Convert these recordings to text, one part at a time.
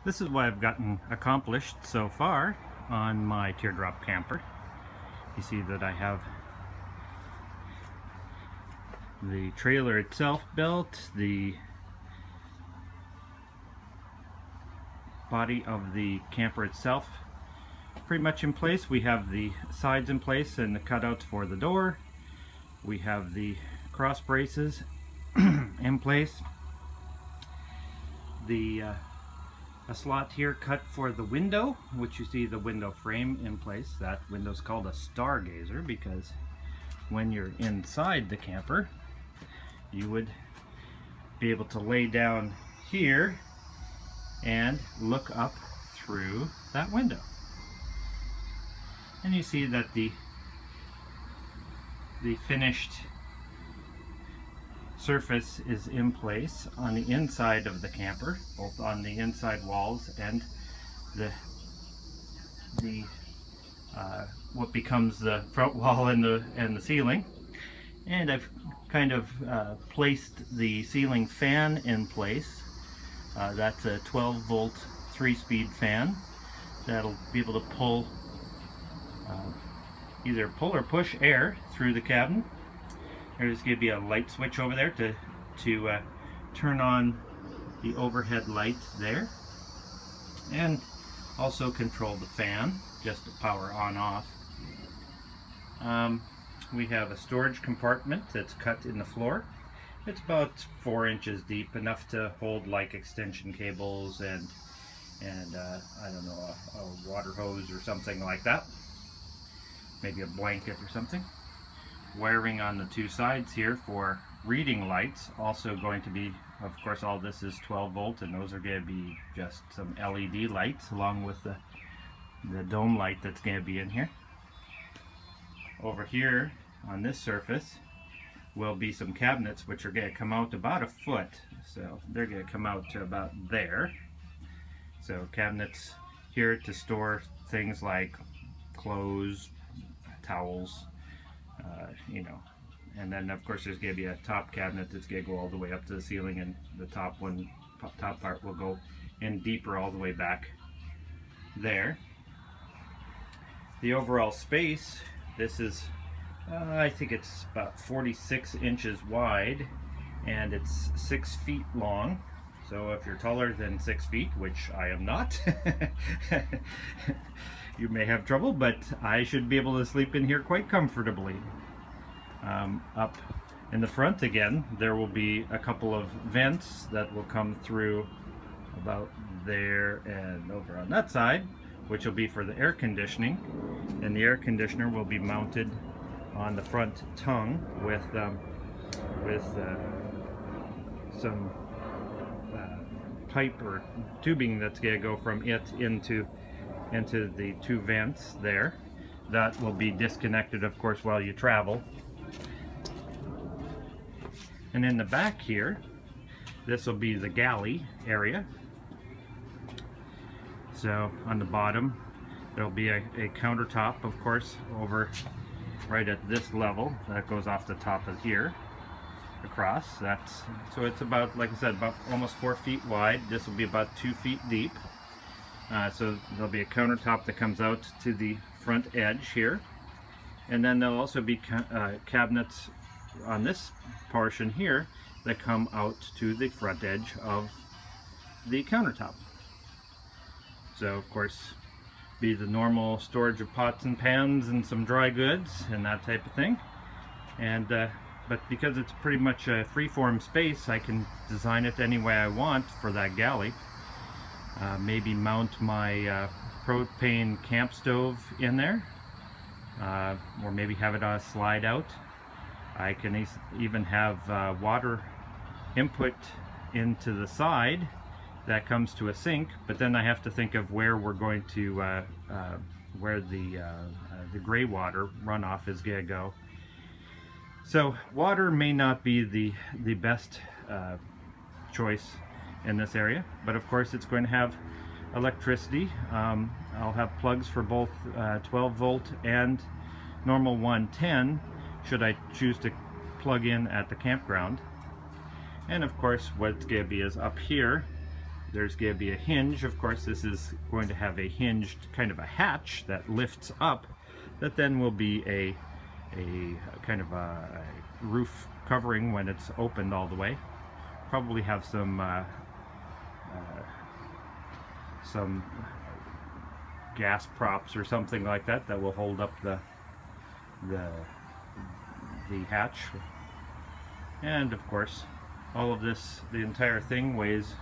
This is what I've gotten accomplished so far on my Teardrop camper. You see that I have the trailer itself built, the body of the camper itself pretty much in place. We have the sides in place and the cutouts for the door. We have the cross braces in place. A slot here cut for the window, which you see the window frame in place. That window's called a stargazer because when you're inside the camper, you would be able to lay down here and look up through that window. And you see that the finished surface is in place on the inside of the camper, both on the inside walls and what becomes the front wall and the ceiling. And I've kind of placed the ceiling fan in place. That's a 12-volt 3-speed fan that'll be able to pull either pull or push air through the cabin. There's going to be a light switch over there to turn on the overhead light there, and also control the fan just to power on off. We have a storage compartment that's cut in the floor. It's about 4 inches deep, enough to hold like extension cables and I don't know, a water hose or something like that. Maybe a blanket or something. Wiring on the two sides here for reading lights, also going to be, of course, all this is 12 volt, and those are going to be just some LED lights along with the dome light that's going to be in here. Over here on this surface will be some cabinets which are going to come out about a foot, so they're going to come out to about there. So cabinets here to store things like clothes, towels, you know, and then of course there's going to be a top cabinet that's going to go all the way up to the ceiling, and the top part will go in deeper all the way back there. The overall space, this is I think it's about 46 inches wide, and it's 6 feet long. So if you're taller than 6 feet, which I am not, you may have trouble, but I should be able to sleep in here quite comfortably. Up in the front again, there will be a couple of vents that will come through about there and over on that side, which will be for the air conditioning. And the air conditioner will be mounted on the front tongue with some pipe or tubing that's going to go from it into the two vents there. That will be disconnected, of course, while you travel. And in the back here, this will be the galley area. So on the bottom, there'll be a countertop, of course, over right at this level. That goes off the top of here across. So it's about, like I said, about almost 4 feet wide. This will be about 2 feet deep. So there'll be a countertop that comes out to the front edge here, and then there'll also be cabinets on this portion here that come out to the front edge of the countertop. So of course be the normal storage of pots and pans and some dry goods and that type of thing. And but because it's pretty much a free-form space, I can design it any way I want for that galley. Maybe mount my propane camp stove in there, or maybe have it on a slide out. I can even have water input into the side that comes to a sink, but then I have to think of where we're going to where the gray water runoff is going to go. So water may not be the best choice in this area, but of course it's going to have electricity. I'll have plugs for both 12 volt and normal 110 should I choose to plug in at the campground. And of course what's going to be is up here there's going to be a hinge. Of course, this is going to have a hinged kind of a hatch that lifts up, that then will be a kind of a roof covering when it's opened all the way. Probably have some gas props or something like that that will hold up the hatch. And of course, all of this, the entire thing weighs,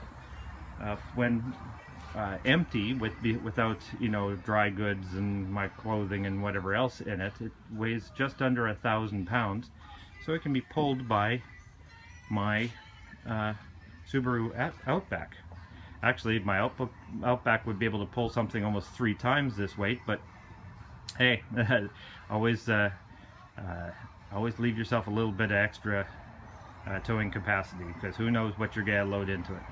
when empty, without, you know, dry goods and my clothing and whatever else in it, it weighs just under 1,000 pounds. So it can be pulled by my Subaru Outback. Actually, my Outback would be able to pull something almost 3 times this weight, but hey, always leave yourself a little bit of extra towing capacity, because who knows what you're going to load into it.